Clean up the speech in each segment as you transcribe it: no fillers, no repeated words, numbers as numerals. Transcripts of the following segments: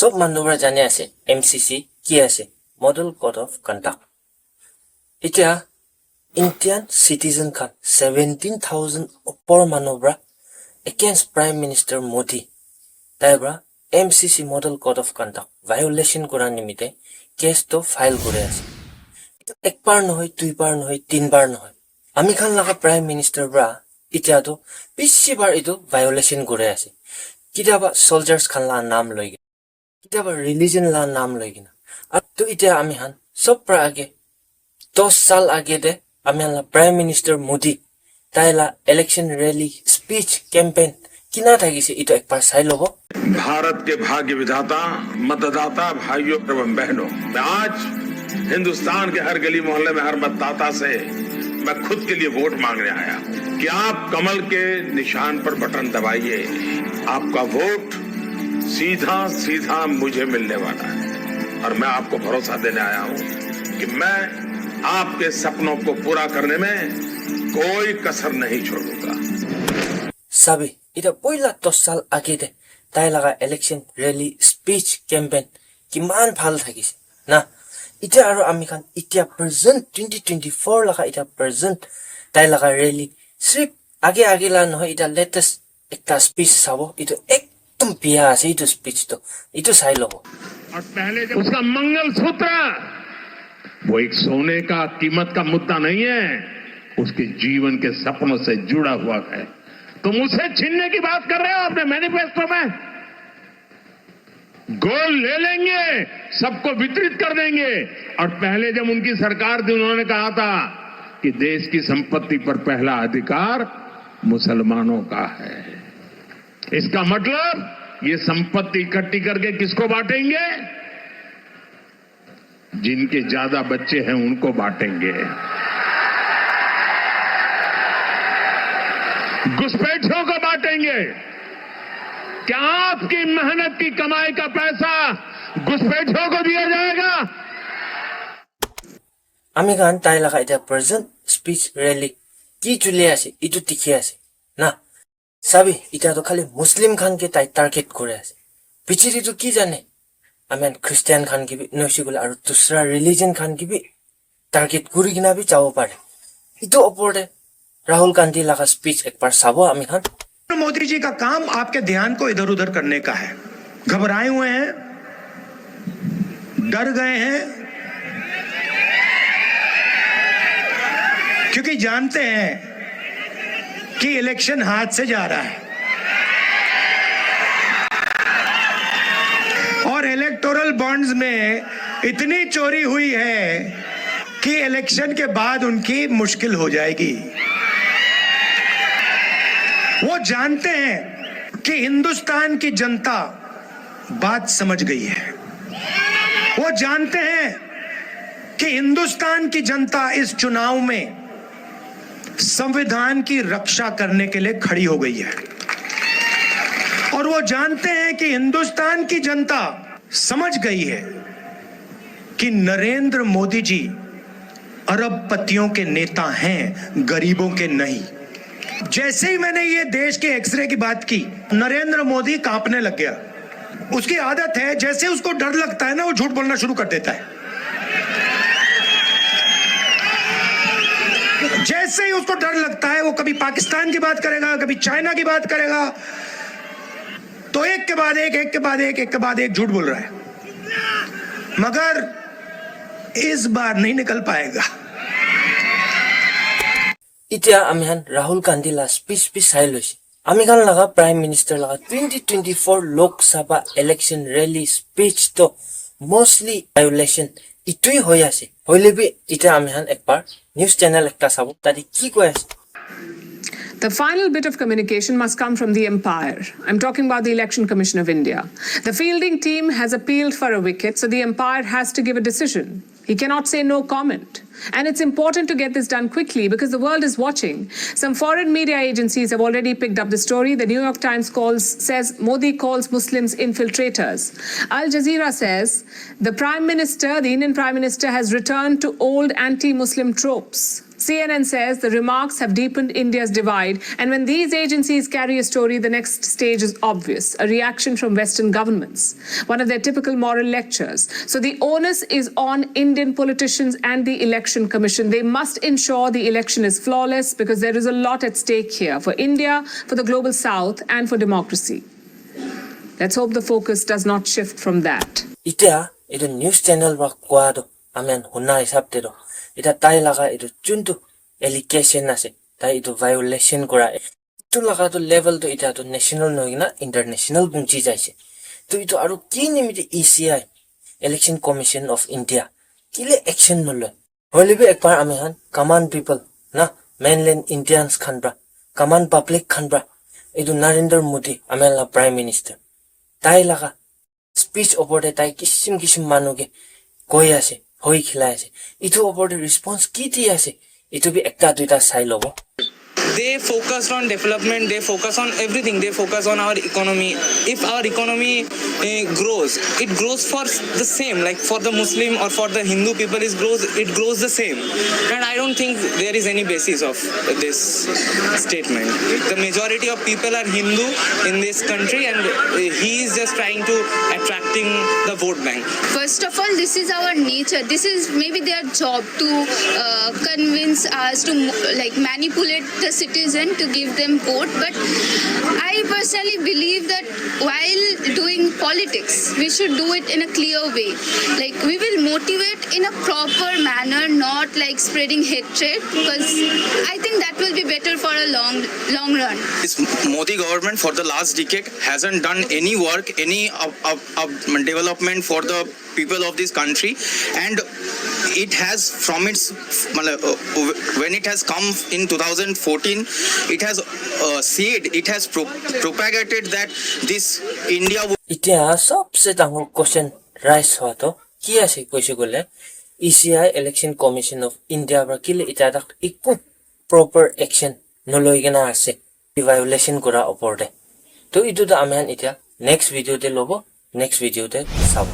সব মানুহবোৰে জানে আছে MCC কি আছে মডেল কোড অফ কন্ডাক্ট এতিয়া ইণ্ডিয়ান সিটিজেন খান 17,000 ওপৰ মানুহবোৰে against Prime Minister Modi তাইবৰা MCC model code of conduct violation কৰা নিমিতে কেছ তো ফাইল কৰে আছে একবাৰ নহয় দুইবাৰ নহয় তিনবাৰ নহয় আমি খান লাগা প্ৰাইম মিনিষ্টাৰ বৰা ইতিয়াতো বেছিবাৰ ইটো ভায়োলেশন কৰে আছে কিতাবা সোলজাৰ্স খান লা নাম লৈ কিতাবা ৰিলিজন লা নাম লৈ কিনা আৰু তো ইতিয়া আমি হান সব পৰা আগে 10 साल आगे दे আমি লা প্ৰাইম মিনিষ্টাৰ মোদী তাইলা ইলেকশন रैली स्पीच कैंपेन किना থাকিছে ইটো একবাৰ চাই লব भारत के भाग्य विधाता मतदाता भाइयों एवं बहनों मैं आज हिंदुस्तान के हर गली मोहल्ले में हर मतदाता से मैं खुद के लिए वोट मांगने आया हूं कि आप कमल के निशान पर बटन दबाइए आपका वोट सीधा सीधा मुझे मिलने वाला है और मैं आपको भरोसा देने आया हूं कि मैं आपके सपनों को पूरा करने में कोई कसर नहीं छोड़ूंगा सभी इधर पहिला 10 साल आगे दे তাই লাগা ইলেকশন ৰেলী স্পীচ কেম্পেইন কিমান ভাল থাকিছে না ইটা আৰু আমি খান ইতিয়া প্ৰেজেন্ট 2024 লাগা ইটা প্ৰেজেন্ট তাই লাগা ৰেলী সিফ আগে আগে লা নহয় ইটা লেটেস্ট একটা স্পীচ চাব ইটো একদম বিয়া আছে ইটো স্পীচ তো ইটো চাই লব और पहले जब उसका मंगलसूत्र वो एक सोने का कीमत का मुद्दा नहीं है उसके जीवन के सपनों से जुड़ा हुआ है तुम उसे छीनने की बात कर रहे हो अपने मैनिफेस्टो में गोल्ड ले लेंगे सबको वितरित कर देंगे और पहले जब उनकी सरकार थी उन्होंने कहा था कि देश की संपत्ति पर पहला अधिकार मुसलमानों का है इसका मतलब ये संपत्ति इकट्ठी करके किसको बांटेंगे जिनके ज्यादा बच्चे हैं उनको बांटेंगे घुसपैठियों को बांटेंगे क्या आपकी मेहनत की कमाई का पैसा घुसपैठियों को दिया जाएगा আমি গান তাই লাগা এটা প্রেজেন্ট স্পীচ ৰেলী কি চলি আছে ইটো দেখি আছে না সবই এটা তো খালি মুসলিম খান কে তাই টার্গেট করে আছে পিছিয়ে তো কি জানে আমি খ্রিস্টান খান কি নসিগুল আর দুসরা রিলিজন খান কি টার্গেট করি কিনা বি চাও পারে ইটো ওপরে राहुल गांधी लगा स्पीच एक बार साबो आमी खान मोदी जी का काम आपके ध्यान को इधर उधर करने का है घबराए हुए हैं डर गए हैं क्योंकि जानते हैं कि इलेक्शन हाथ से जा रहा है और इलेक्टोरल बॉन्ड्स में इतनी चोरी हुई है कि इलेक्शन के बाद उनकी मुश्किल हो जाएगी वो जानते हैं कि हिंदुस्तान की जनता बात समझ गई है वो जानते हैं कि हिंदुस्तान की जनता इस चुनाव में संविधान की रक्षा करने के लिए खड़ी हो गई है और वो जानते हैं कि हिंदुस्तान की जनता समझ गई है कि नरेंद्र मोदी जी अरबपतियों के नेता हैं गरीबों के नहीं जैसे ही मैंने ये देश के एक्सरे की बात की नरेंद्र मोदी कांपने लग गया उसकी आदत है जैसे उसको डर लगता है ना वो झूठ बोलना शुरू कर देता है जैसे ही उसको डर लगता है वो कभी पाकिस्तान की बात करेगा कभी चाइना की बात करेगा तो एक के बाद एक के बाद एक के बाद एक झूठ बोल रहा है मगर इस बार नहीं निकल पाएगा इतिया আমি হান রাহুল গান্ধী লা স্পীচ পি চাই লৈছে আমি গান লাগা প্ৰাইম মিনিষ্টাৰ লাগা 2024 লোকসভা ইলেকশন ৰেলী স্পীচ তো মোস্টলি ভায়োলেশন ইটোই হৈ আছে হইলে বি ইটা আমি হান একবাৰ নিউজ চ্যানেল একটা চাব তাতে কি কৈ আছে The final bit of communication must come from the empire. I'm talking about the Election Commission of India. The fielding team has appealed for a wicket, so the empire has to give a decision. He cannot say no comment. And it's important to get this done quickly because the world is watching. Some foreign media agencies have already picked up the story. The New York Times says Modi calls Muslims infiltrators. Al Jazeera says the Indian Prime Minister has returned to old anti-Muslim tropes. CNN says the remarks have deepened India's divide, and when these agencies carry a story, the next stage is obvious, a reaction from Western governments, one of their typical moral lectures. So the onus is on Indian politicians and the Election Commission. They must ensure the election is flawless because there is a lot at stake here for India, for the global south, and for democracy. Let's hope the focus does not shift from that. Ita, ito news channel ba kwado, amen hunna hisab te do. Ita tai laga ito chuntu allegation ase, tai ito violation kora. Ito laga to level to ita to national no na international bungchi jaise. To ito aru kini miti ECI, Election Commission of India, kile action no le. Holibe ekbar amehan common people na mainland Indians khanbra, common public khanbra. Ito Narendra Modi, amela Prime Minister. Tai laga speech opor tai kisim manuge koi ase hoi khilai ase itu opor response ki thi ase itu bi ekta duita sai lobo. They focused on development, they focus on everything, they focus on our economy. If our economy grows, it grows for the same, like for the Muslim or for the Hindu people it grows the same. And I don't think there is any basis of this statement. The majority of people are Hindu in this country and he is just trying to attracting the vote bank. First of all, this is our nature. This is maybe their job to convince us, to manipulate the citizen to give them vote. But I personally believe that while doing politics, we should do it in a clear way. Like we will motivate in a proper manner, not like spreading hatred, because I think that will be better for a long run. This Modi government for the last decade hasn't done any work, any development for the people of this country, and it has from its when it has come in 2014, it has said, it has propagated that this India Itia sabse dangor question rise hua to ki ase koise gole ECI Election Commission of India bra kile ita dak ikku proper action no loi gena ase violation kora opor de to itu da amen itia next video de lobo next video de sabo.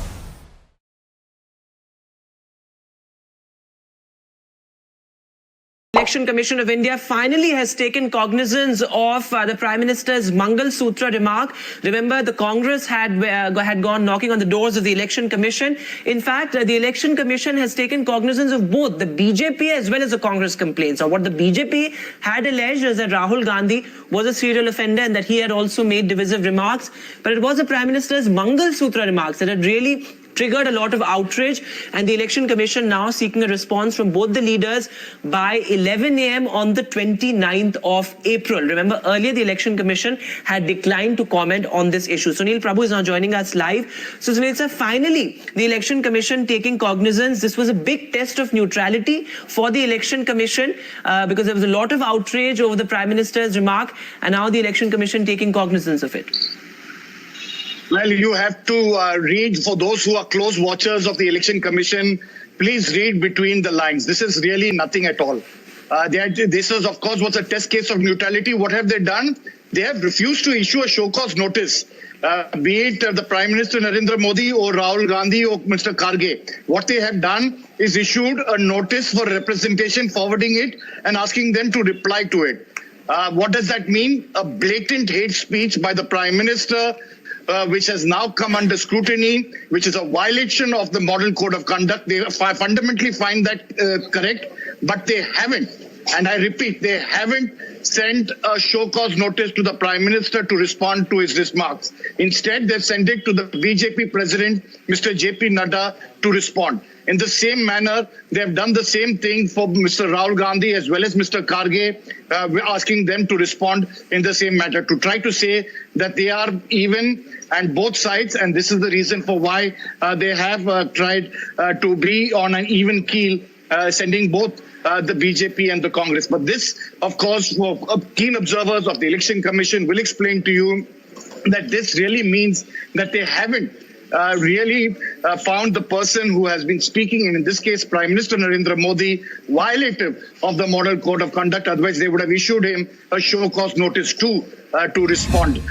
Election Commission of India finally has taken cognizance of the Prime Minister's Mangal Sutra remark. Remember, the Congress had gone knocking on the doors of the Election Commission. In fact, the Election Commission has taken cognizance of both the BJP as well as the Congress complaints. Or what the BJP had alleged is that Rahul Gandhi was a serial offender and that he had also made divisive remarks. But it was the Prime Minister's Mangal Sutra remarks that had really triggered a lot of outrage, and the Election Commission now seeking a response from both the leaders by 11 a.m. on the 29th of April. Remember, earlier the Election Commission had declined to comment on this issue. Sunil Prabhu is now joining us live. So Sunil sir, finally the Election Commission taking cognizance. This was a big test of neutrality for the Election Commission because there was a lot of outrage over the Prime Minister's remark, and now the Election Commission taking cognizance of it. Well, you have to read, for those who are close watchers of the Election Commission, please read between the lines. This is really nothing at all. This is, of course, was a test case of neutrality. What have they done? They have refused to issue a show cause notice, be it the Prime Minister Narendra Modi or Rahul Gandhi or Mr. Kharge. What they have done is issued a notice for representation, forwarding it and asking them to reply to it. What does that mean? A blatant hate speech by the Prime Minister, which has now come under scrutiny, which is a violation of the Model Code of Conduct. They fundamentally find that correct, but they haven't. And I repeat, they haven't sent a show cause notice to the Prime Minister to respond to his remarks. Instead, they've sent it to the BJP President, Mr. JP Nadda, to respond. In the same manner, they have done the same thing for Mr. Rahul Gandhi as well as Mr. Kharge, asking them to respond in the same matter, to try to say that they are even and both sides, and this is the reason for why they have tried to be on an even keel, sending both the BJP and the Congress. But this, of course, for keen observers of the Election Commission will explain to you that this really means that they haven't really found the person who has been speaking, in this case Prime Minister Narendra Modi, violative of the Model Code of Conduct. Otherwise, they would have issued him a show cause notice to respond.